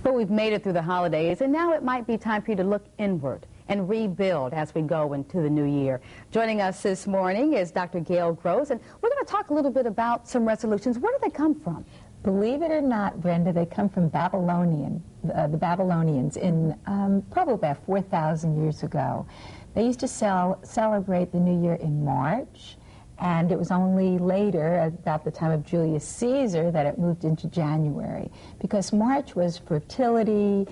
But we've made it through the holidays, and now it might be time for you to look inward and rebuild as we go into the new year. Joining us this morning is Dr. Gail Gross, and we're going to talk a little bit about some resolutions. Where do they come from? Believe it or not, Brenda, they come from the Babylonians in probably about 4,000 years ago. They used to celebrate the New Year in March, and it was only later, about the time of Julius Caesar, that it moved into January, because March was fertility,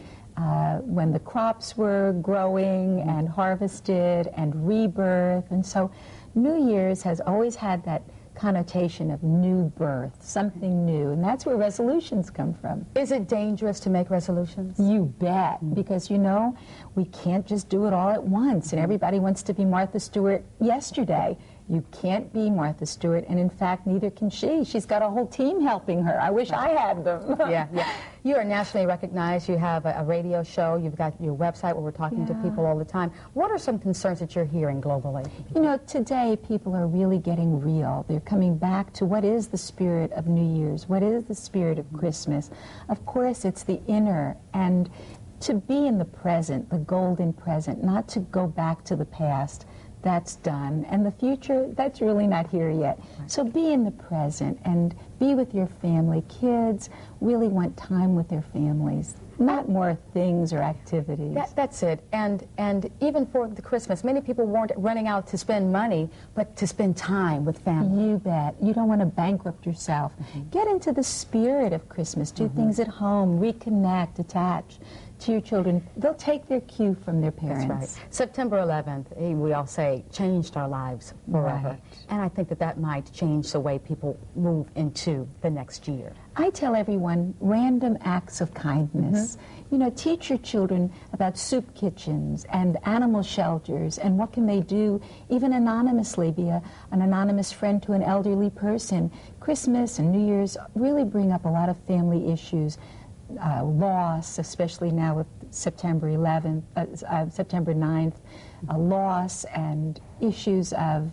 when the crops were growing and harvested, and rebirth. And so New Year's has always had that connotation of new birth, something new, and that's where resolutions come from. Is it dangerous to make resolutions? You bet, because you know, we can't just do it all at once, and everybody wants to be Martha Stewart yesterday. You can't be Martha Stewart, and in fact, neither can she. She's got a whole team helping her. I wish I had them. Yeah. You are nationally recognized. You have a radio show. You've got your website where we're talking to people all the time. What are some concerns that you're hearing globally? You know, today people are really getting real. They're coming back to what is the spirit of New Year's, what is the spirit of Christmas. Of course, it's the inner, and to be in the present, the golden present, not to go back to the past. That's done, and the future, that's really not here yet. Right. So be in the present and be with your family. Kids really want time with their families, not more things or activities. That's it. And even for the Christmas, many people weren't running out to spend money, but to spend time with family. You bet. You don't want to bankrupt yourself. Get into the spirit of Christmas. Do things at home. Reconnect, attach to your children. They'll take their cue from their parents. That's right. September 11th, we all say, changed our lives forever. Right. And I think that might change the way people move into the next year. I tell everyone, random acts of kindness. You know, teach your children about soup kitchens and animal shelters and what can they do, even anonymously, be an anonymous friend to an elderly person. Christmas and New Year's really bring up a lot of family issues. Loss, especially now with September 9th, loss and issues of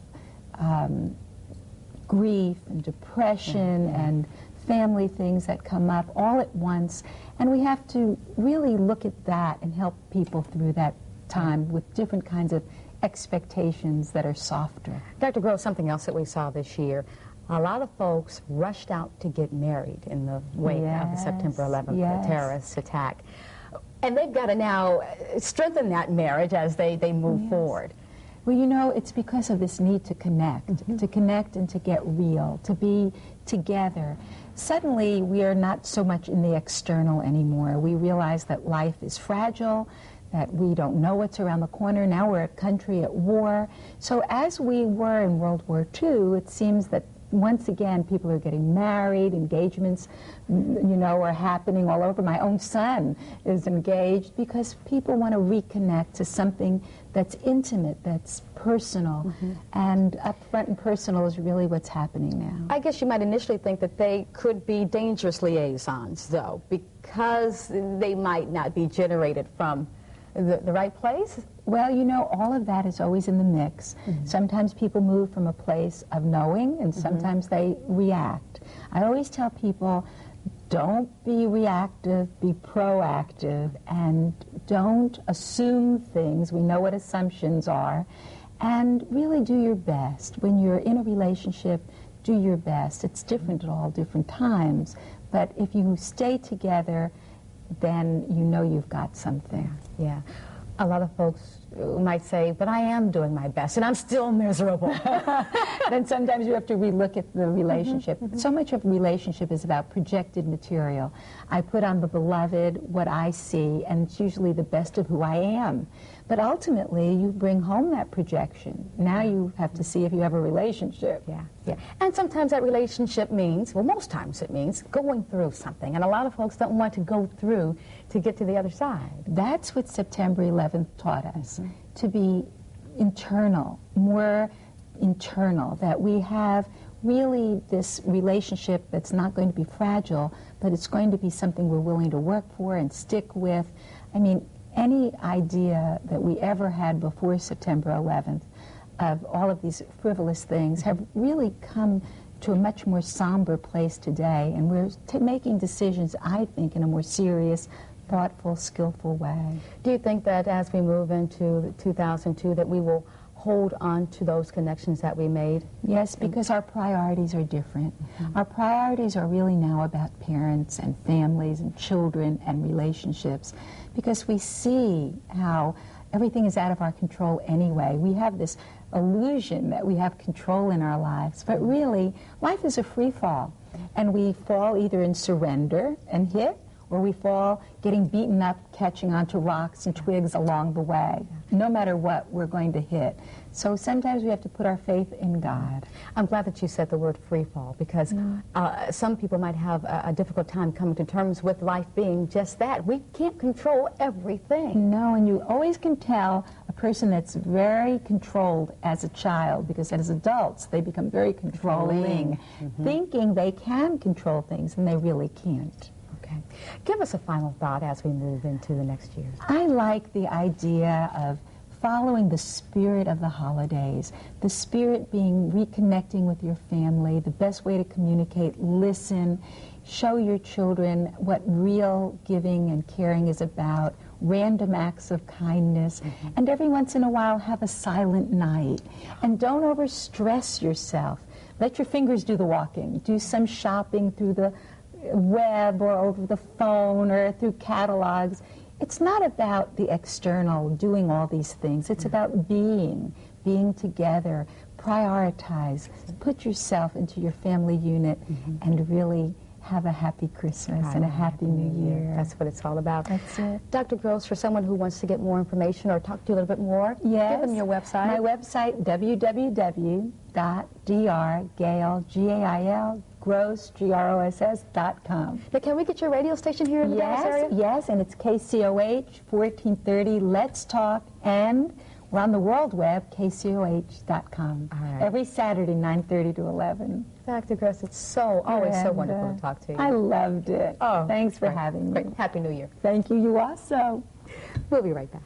grief and depression and family things that come up all at once. And we have to really look at that and help people through that time with different kinds of expectations that are softer. Dr. Gross, something else that we saw this year, a lot of folks rushed out to get married in the wake of the September 11th terrorist attack. And they've got to now strengthen that marriage as they move forward. Well, you know, it's because of this need to connect and to get real, to be together. Suddenly, we are not so much in the external anymore. We realize that life is fragile, that we don't know what's around the corner. Now we're a country at war. So as we were in World War II, it seems that once again, people are getting married, engagements, you know, are happening all over. My own son is engaged because people want to reconnect to something that's intimate, that's personal, and upfront and personal is really what's happening now. I guess you might initially think that they could be dangerous liaisons, though, because they might not be generated from the right place? Well, you know, all of that is always in the mix. Sometimes people move from a place of knowing, and sometimes they react. I always tell people, don't be reactive, be proactive, and don't assume things. We know what assumptions are. And really do your best. When you're in a relationship, do your best. It's different at all different times. But if you stay together, then you know you've got something. Yeah. A lot of folks might say, but I am doing my best, and I'm still miserable. Then sometimes you have to relook at the relationship. So much of relationship is about projected material. I put on the beloved what I see, and it's usually the best of who I am. But ultimately, you bring home that projection. Now you have to see if you have a relationship. Yeah. And sometimes that relationship means, well, most times it means going through something. And a lot of folks don't want to go through to get to the other side. That's what September 11th taught us, to be internal, more internal, that we have really this relationship that's not going to be fragile, but it's going to be something we're willing to work for and stick with. I mean, any idea that we ever had before September 11th of all of these frivolous things have really come to a much more somber place today, and we're making decisions, I think, in a more serious, thoughtful, skillful way. Do you think that as we move into 2002 that we will hold on to those connections that we made? Yes, because our priorities are different. Our priorities are really now about parents and families and children and relationships, because we see how everything is out of our control anyway. We have this illusion that we have control in our lives, but really, life is a free fall, and we fall either in surrender and hit, or we fall getting beaten up, catching onto rocks and twigs along the way. No matter what, we're going to hit. So sometimes we have to put our faith in God. I'm glad that you said the word free fall, because some people might have a difficult time coming to terms with life being just that. We can't control everything. No, and you always can tell a person that's very controlled as a child, because as adults they become very controlling, thinking they can control things, and they really can't. Okay. Give us a final thought as we move into the next year. I like the idea of following the spirit of the holidays, the spirit being reconnecting with your family, the best way to communicate, listen, show your children what real giving and caring is about, random acts of kindness, and every once in a while have a silent night. And don't overstress yourself. Let your fingers do the walking. Do some shopping through the web or over the phone or through catalogs. It's not about the external, doing all these things. It's about being together, prioritize, put yourself into your family unit, and really have a happy Christmas and a happy New Year. That's what it's all about. That's it. Dr. Gross, for someone who wants to get more information or talk to you a little bit more, yes, give them your website. My website, www.drgail, G-A-I-L, Gross, Gross.com. Now, can we get your radio station here in the Dallas area? Yes, and it's KCOH 1430. Let's talk, and we're on the World Web, KCOH.com. Right. Every Saturday, 9:30 to 11. Dr. Gross, it's always so wonderful to talk to you. I loved it. Oh, thanks for having me. Great. Happy New Year. Thank you. You also. We'll be right back.